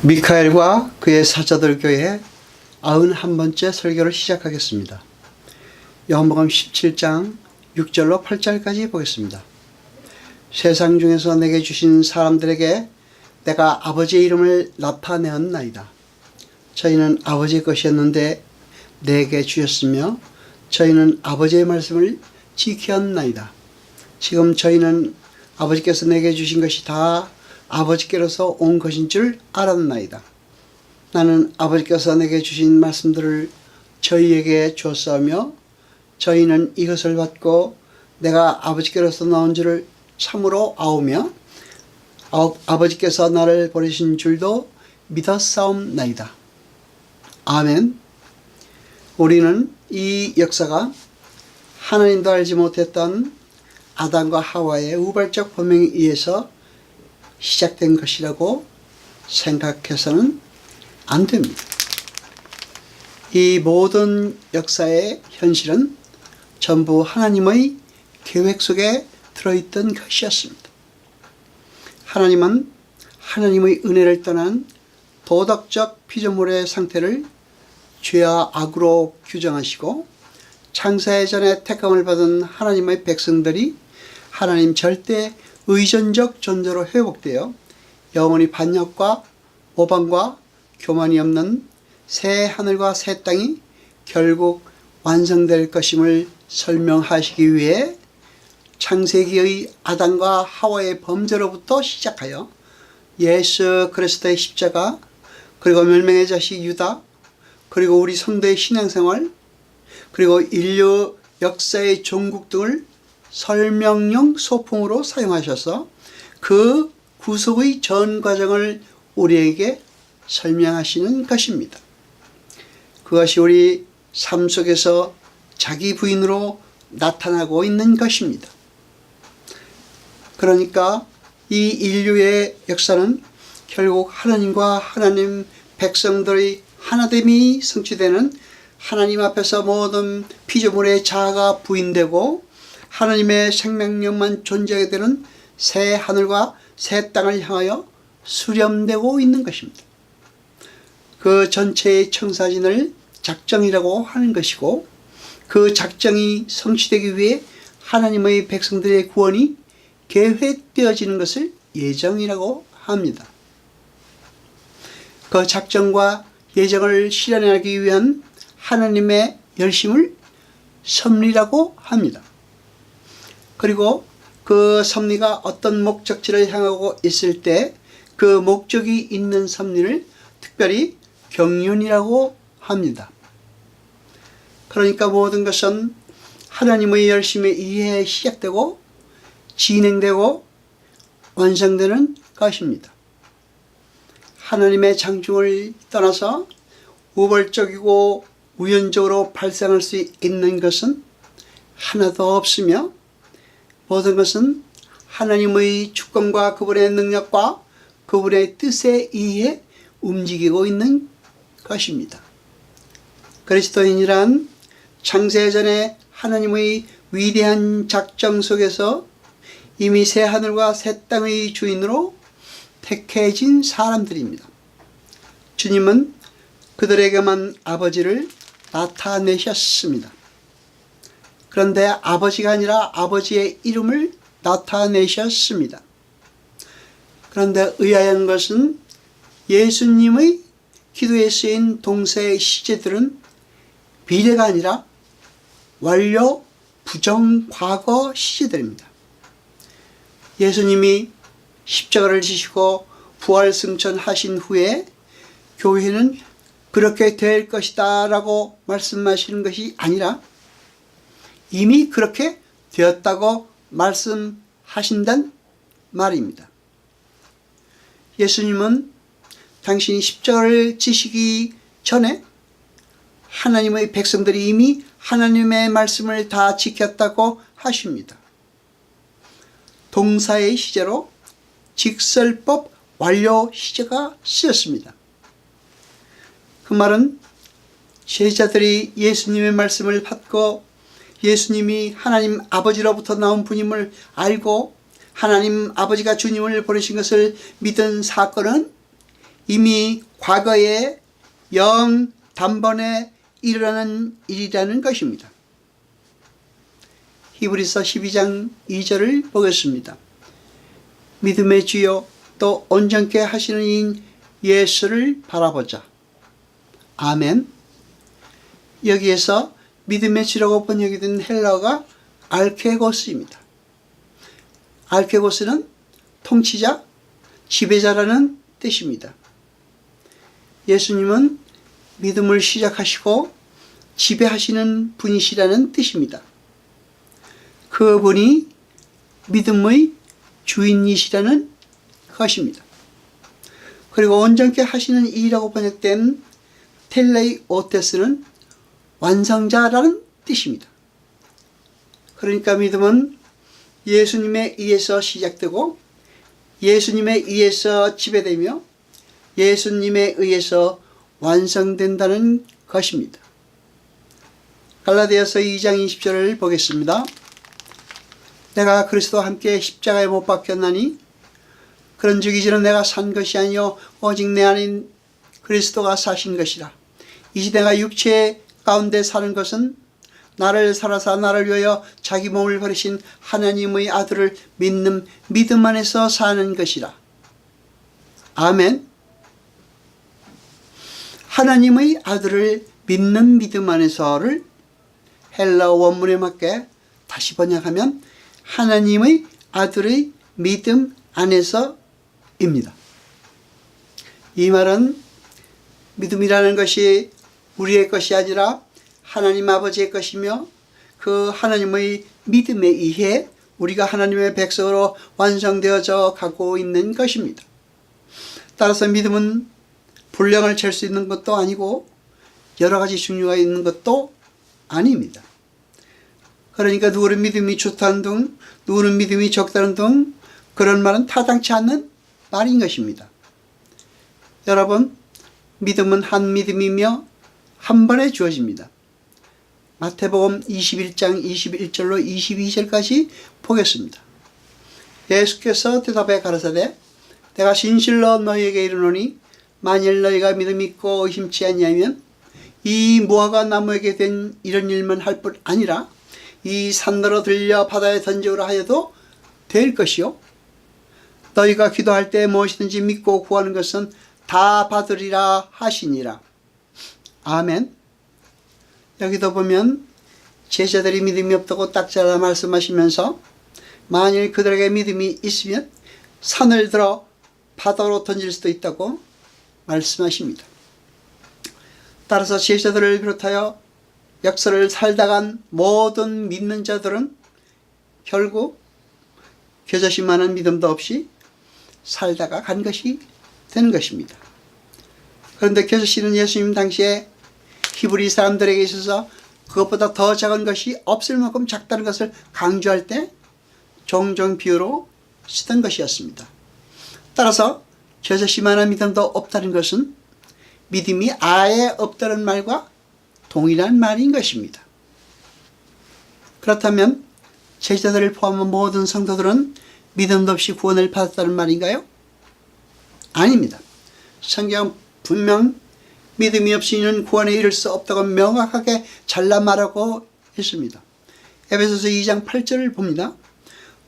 미카엘과 그의 사자들 교회 91번째 설교를 시작하겠습니다. 요한복음 17장 6절로 8절까지 보겠습니다. 세상 중에서 내게 주신 사람들에게 내가 아버지의 이름을 나타내었나이다. 저희는 아버지의 것이었는데 내게 주셨으며 저희는 아버지의 말씀을 지켰나이다. 지금 저희는 아버지께서 내게 주신 것이 다 아버지께로서 온 것인 줄 알았나이다. 나는 아버지께서 내게 주신 말씀들을 저희에게 주었으며 저희는 이것을 받고 내가 아버지께로서 나온 줄을 참으로 아오며 아버지께서 나를 보내신 줄도 믿었사옵나이다. 아멘. 우리는 이 역사가 하나님도 알지 못했던 아담과 하와의 우발적 범행에 의해서 시작된 것이라고 생각해서는 안 됩니다. 이 모든 역사의 현실은 전부 하나님의 계획 속에 들어있던 것이었습니다. 하나님은 하나님의 은혜를 떠난 도덕적 피조물의 상태를 죄와 악으로 규정하시고 창세 전에 택함을 받은 하나님의 백성들이 하나님 절대 의존적 존재로 회복되어 영원히 반역과 모방과 교만이 없는 새 하늘과 새 땅이 결국 완성될 것임을 설명하시기 위해 창세기의 아담과 하와의 범죄로부터 시작하여 예수 그리스도의 십자가, 그리고 멸망의 자식 유다, 그리고 우리 성도의 신앙생활, 그리고 인류 역사의 종국 등을 설명용 소품으로 사용하셔서 그 구속의 전 과정을 우리에게 설명하시는 것입니다. 그것이 우리 삶 속에서 자기 부인으로 나타나고 있는 것입니다. 그러니까 이 인류의 역사는 결국 하나님과 하나님 백성들의 하나됨이 성취되는 하나님 앞에서 모든 피조물의 자아가 부인되고 하나님의 생명력만 존재하게 되는 새 하늘과 새 땅을 향하여 수렴되고 있는 것입니다. 그 전체의 청사진을 작정이라고 하는 것이고 그 작정이 성취되기 위해 하나님의 백성들의 구원이 계획되어지는 것을 예정이라고 합니다. 그 작정과 예정을 실현하기 위한 하나님의 열심을 섭리라고 합니다. 그리고 그 섭리가 어떤 목적지를 향하고 있을 때 그 목적이 있는 섭리를 특별히 경륜이라고 합니다. 그러니까 모든 것은 하나님의 열심에 의해 시작되고 진행되고 완성되는 것입니다. 하나님의 창조를 떠나서 우발적이고 우연적으로 발생할 수 있는 것은 하나도 없으며 모든 것은 하나님의 주권과 그분의 능력과 그분의 뜻에 의해 움직이고 있는 것입니다. 그리스도인이란 창세전에 하나님의 위대한 작정 속에서 이미 새 하늘과 새 땅의 주인으로 택해진 사람들입니다. 주님은 그들에게만 아버지를 나타내셨습니다. 그런데 아버지가 아니라 아버지의 이름을 나타내셨습니다. 그런데 의아한 것은 예수님의 기도에 쓰인 동사의 시제들은 미래가 아니라 완료, 부정, 과거 시제들입니다. 예수님이 십자가를 지시고 부활 승천하신 후에 교회는 그렇게 될 것이다 라고 말씀하시는 것이 아니라 이미 그렇게 되었다고 말씀하신단 말입니다. 예수님은 당신이 십자가를 지시기 전에 하나님의 백성들이 이미 하나님의 말씀을 다 지켰다고 하십니다. 동사의 시제로 직설법 완료 시제가 쓰였습니다. 그 말은 제자들이 예수님의 말씀을 받고 예수님이 하나님 아버지로부터 나온 분임을 알고 하나님 아버지가 주님을 보내신 것을 믿은 사건은 이미 과거에 영 단번에 일어나는 일이라는 것입니다. 히브리서 12장 2절을 보겠습니다. 믿음의 주요 또 온전케 하시는 이인 예수를 바라보자. 아멘. 여기에서 믿음의 주라고 번역된 헬라어가 알케고스입니다. 알케고스는 통치자, 지배자라는 뜻입니다. 예수님은 믿음을 시작하시고 지배하시는 분이시라는 뜻입니다. 그분이 믿음의 주인이시라는 것입니다. 그리고 온전케 하시는 이라고 번역된 텔레오테스는 완성자라는 뜻입니다. 그러니까 믿음은 예수님에 의해서 시작되고 예수님에 의해서 지배되며 예수님에 의해서 완성된다는 것입니다. 갈라디아서 2장 20절을 보겠습니다. 내가 그리스도와 함께 십자가에 못 박혔나니 그런즉 이제는 내가 산 것이 아니요 오직 내 안인 그리스도가 사신 것이라. 이제 내가 육체 가운데 사는 것은 나를 살아사 나를 위하여 자기 몸을 버리신 하나님의 아들을 믿는 믿음 안에서 사는 것이라. 아멘. 하나님의 아들을 믿는 믿음 안에서를 헬라어 원문에 맞게 다시 번역하면 하나님의 아들의 믿음 안에서입니다. 이 말은 믿음이라는 것이 우리의 것이 아니라 하나님 아버지의 것이며 그 하나님의 믿음에 의해 우리가 하나님의 백성으로 완성되어져 가고 있는 것입니다. 따라서 믿음은 분량을 잴 수 있는 것도 아니고 여러 가지 종류가 있는 것도 아닙니다. 그러니까 누구는 믿음이 좋다는 등 누구는 믿음이 적다는 등 그런 말은 타당치 않는 말인 것입니다. 여러분, 믿음은 한 믿음이며 한 번에 주어집니다. 마태복음 21장 21절로 22절까지 보겠습니다. 예수께서 대답해 가라사대 내가 진실로 너희에게 이르노니 만일 너희가 믿음이 있고 의심치 아니하면 이 무화과 나무에게 된 이런 일만 할 뿐 아니라 이 산더러 들려 바다에 던지오라 하여도 될 것이요 너희가 기도할 때 무엇이든지 믿고 구하는 것은 다 받으리라 하시니라. 아멘. 여기도 보면 제자들이 믿음이 없다고 딱 잘라 말씀하시면서 만일 그들에게 믿음이 있으면 산을 들어 바다로 던질 수도 있다고 말씀하십니다. 따라서 제자들을 비롯하여 역사를 살다간 모든 믿는 자들은 결국 겨자씨만한 믿음도 없이 살다가 간 것이 되는 것입니다. 그런데 겨자씨는 예수님 당시에 히브리 사람들에게 있어서 그것보다 더 작은 것이 없을 만큼 작다는 것을 강조할 때 종종 비유로 쓰던 것이었습니다. 따라서 겨자씨만한 믿음도 없다는 것은 믿음이 아예 없다는 말과 동일한 말인 것입니다. 그렇다면 제자들을 포함한 모든 성도들은 믿음도 없이 구원을 받았다는 말인가요? 아닙니다. 성경은 분명 믿음이 없이는 구원에 이를 수 없다고 명확하게 잘라 말하고 있습니다. 에베소서 2장 8절을 봅니다.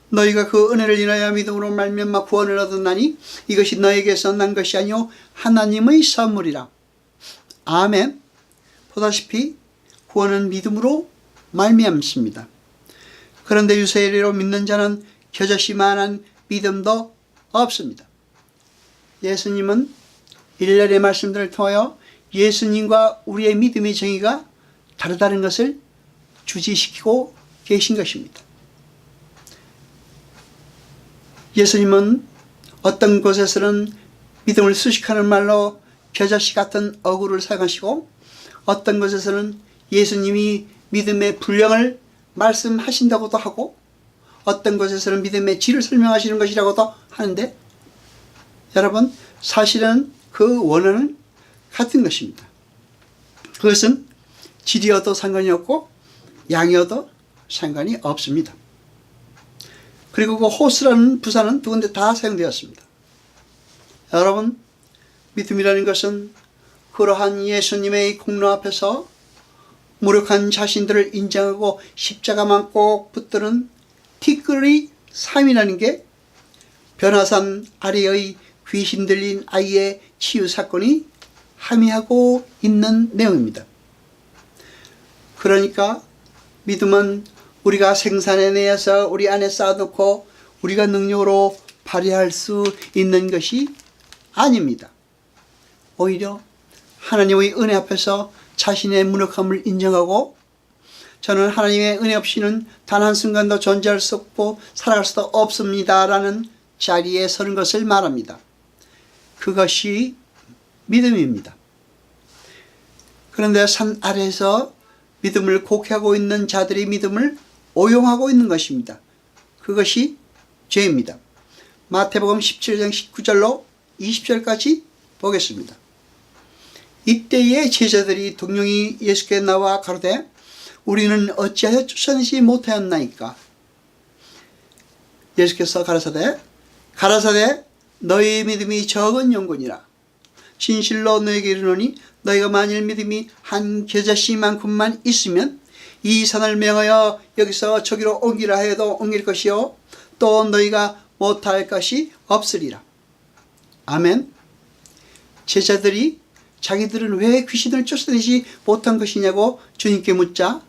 너희가 그 은혜를 인하여 믿음으로 말미암아 구원을 얻었나니 이것이 너에게서 난 것이 아니요 하나님의 선물이라. 아멘. 보다시피 구원은 믿음으로 말미암습니다. 그런데 유세리로 믿는 자는 겨자씨만한 믿음도 없습니다. 예수님은 일련의 말씀들을 통하여 예수님과 우리의 믿음의 정의가 다르다는 것을 주지시키고 계신 것입니다. 예수님은 어떤 곳에서는 믿음을 수식하는 말로 겨자씨 같은 어구를 사용하시고 어떤 곳에서는 예수님이 믿음의 분량을 말씀하신다고도 하고 어떤 곳에서는 믿음의 질을 설명하시는 것이라고도 하는데 여러분 사실은 그 원어는 같은 것입니다. 그것은 질이어도 상관이 없고 양이어도 상관이 없습니다. 그리고 그 호스라는 부사는 두 군데 다 사용되었습니다. 여러분 믿음이라는 것은 그러한 예수님의 공로 앞에서 무력한 자신들을 인정하고 십자가만 꼭 붙드는 티끌의 삶이라는 게 변화산 아래의 귀신 들린 아이의 치유 사건이 함의하고 있는 내용입니다. 그러니까 믿음은 우리가 생산해내서 우리 안에 쌓아놓고 우리가 능력으로 발휘할 수 있는 것이 아닙니다. 오히려 하나님의 은혜 앞에서 자신의 무력함을 인정하고 저는 하나님의 은혜 없이는 단 한순간도 존재할 수 없고 살아갈 수도 없습니다 라는 자리에 서는 것을 말합니다. 그것이 믿음입니다. 그런데 산 아래에서 믿음을 곡해하고 있는 자들의 믿음을 오용하고 있는 것입니다. 그것이 죄입니다. 마태복음 17장 19절로 20절까지 보겠습니다. 이때에 제자들이 동령이 예수께 나와 가로되 우리는 어찌하여 쫓아내지 못하였나이까. 예수께서 가라사대 너희의 믿음이 적은 영혼이라. 진실로 너희에게 이르노니 너희가 만일 믿음이 한 겨자씨만큼만 있으면 이 산을 명하여 여기서 저기로 옮기라 해도 옮길 것이요 또 너희가 못할 것이 없으리라. 아멘. 제자들이 자기들은 왜 귀신을 쫓아내지 못한 것이냐고 주님께 묻자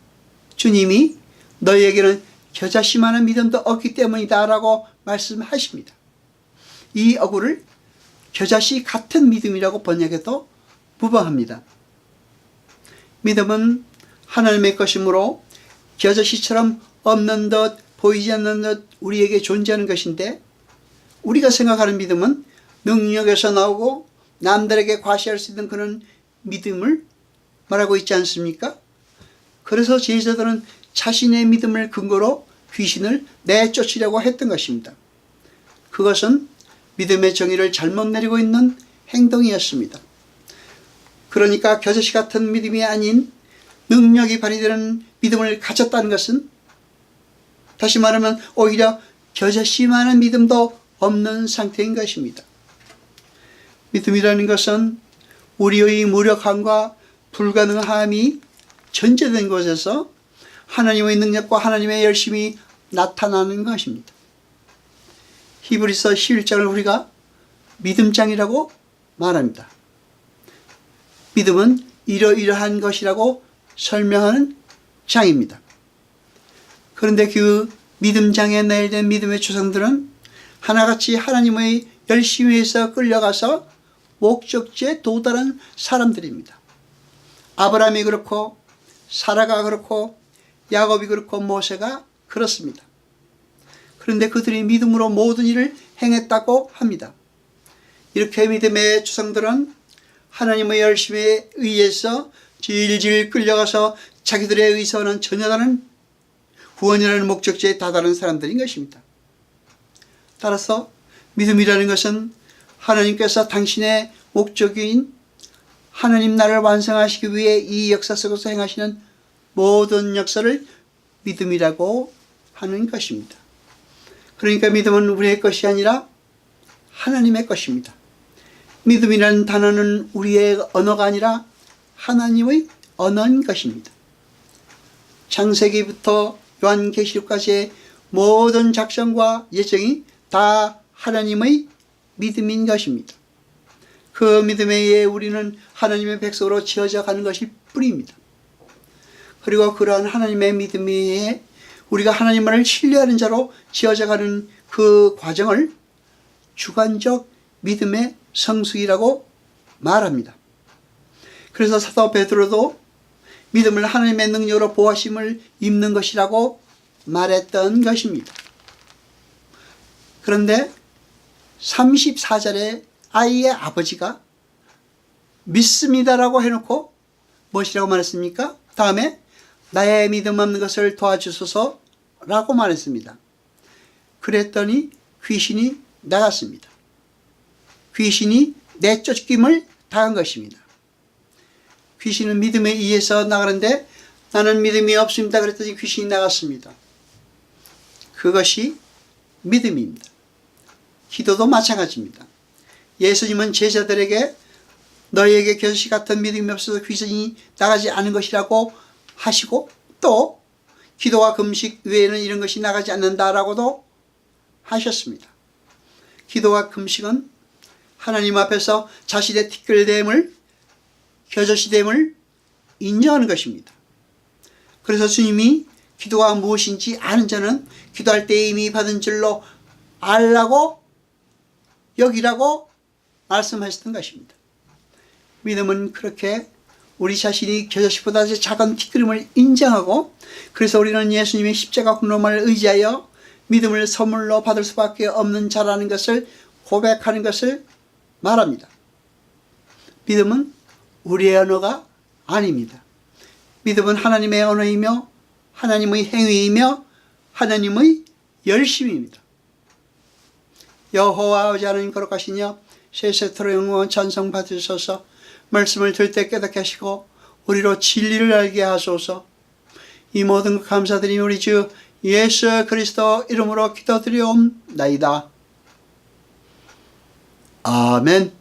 주님이 너희에게는 겨자씨만한 믿음도 없기 때문이다 라고 말씀하십니다. 이 어구를 겨자씨 같은 믿음이라고 번역해도 무방합니다. 믿음은 하나님의 것이므로 겨자씨처럼 없는 듯 보이지 않는 듯 우리에게 존재하는 것인데 우리가 생각하는 믿음은 능력에서 나오고 남들에게 과시할 수 있는 그런 믿음을 말하고 있지 않습니까? 그래서 제자들은 자신의 믿음을 근거로 귀신을 내쫓으려고 했던 것입니다. 그것은 믿음의 정의를 잘못 내리고 있는 행동이었습니다. 그러니까 겨자씨 같은 믿음이 아닌 능력이 발휘되는 믿음을 가졌다는 것은 다시 말하면 오히려 겨자씨만한 믿음도 없는 상태인 것입니다. 믿음이라는 것은 우리의 무력함과 불가능함이 전제된 곳에서 하나님의 능력과 하나님의 열심이 나타나는 것입니다. 히브리서 11장을 우리가 믿음장이라고 말합니다. 믿음은 이러이러한 것이라고 설명하는 장입니다. 그런데 그 믿음장에 내일된 믿음의 조상들은 하나같이 하나님의 열심에서 끌려가서 목적지에 도달한 사람들입니다. 아브라함이 그렇고 사라가 그렇고 야곱이 그렇고 모세가 그렇습니다. 그런데 그들이 믿음으로 모든 일을 행했다고 합니다. 이렇게 믿음의 조상들은 하나님의 열심에 의해서 질질 끌려가서 자기들의 의사와는 전혀 다른 구원이라는 목적지에 다다른 사람들인 것입니다. 따라서 믿음이라는 것은 하나님께서 당신의 목적인 하나님 나라를 완성하시기 위해 이 역사 속에서 행하시는 모든 역사를 믿음이라고 하는 것입니다. 그러니까 믿음은 우리의 것이 아니라 하나님의 것입니다. 믿음이라는 단어는 우리의 언어가 아니라 하나님의 언어인 것입니다. 창세기부터 요한계시록까지의 모든 작전과 예정이 다 하나님의 믿음인 것입니다. 그 믿음에 의해 우리는 하나님의 백성으로 지어져 가는 것일 뿐입니다. 그리고 그러한 하나님의 믿음에 의해 우리가 하나님을 신뢰하는 자로 지어져 가는 그 과정을 주관적 믿음의 성숙이라고 말합니다. 그래서 사도 베드로도 믿음을 하나님의 능력으로 보호하심을 입는 것이라고 말했던 것입니다. 그런데 34절에 아이의 아버지가 믿습니다라고 해놓고 무엇이라고 말했습니까? 다음에 나의 믿음 없는 것을 도와주소서라고 말했습니다. 그랬더니 귀신이 나갔습니다. 귀신이 내쫓김을 당한 것입니다. 귀신은 믿음에 의해서 나가는데 나는 믿음이 없습니다. 그랬더니 귀신이 나갔습니다. 그것이 믿음입니다. 기도도 마찬가지입니다. 예수님은 제자들에게 너희에게 겨자씨 같은 믿음이 없어서 귀신이 나가지 않은 것이라고 하시고, 또 기도와 금식 외에는 이런 것이 나가지 않는다라고도 하셨습니다. 기도와 금식은 하나님 앞에서 자신의 티끌됨을, 겨자씨됨을 인정하는 것입니다. 그래서 주님이 기도가 무엇인지 아는 자는 기도할 때 이미 받은 줄로 알라고 여기라고 말씀하셨던 것입니다. 믿음은 그렇게 우리 자신이 겨자씨보다 작은 티끌임을 인정하고, 그래서 우리는 예수님의 십자가 굽는 의지하여 믿음을 선물로 받을 수밖에 없는 자라는 것을 고백하는 것을 말합니다. 믿음은 우리의 언어가 아닙니다. 믿음은 하나님의 언어이며 하나님의 행위이며 하나님의 열심입니다. 여호와 아버지 하나님 거룩하시며 세세토록 영원한 찬송 받으셔서 말씀을 들 때 깨닫게 하시고 우리로 진리를 알게 하소서. 이 모든 것 감사드리며 우리 주 예수 그리스도 이름으로 기도드리옵나이다. 아멘.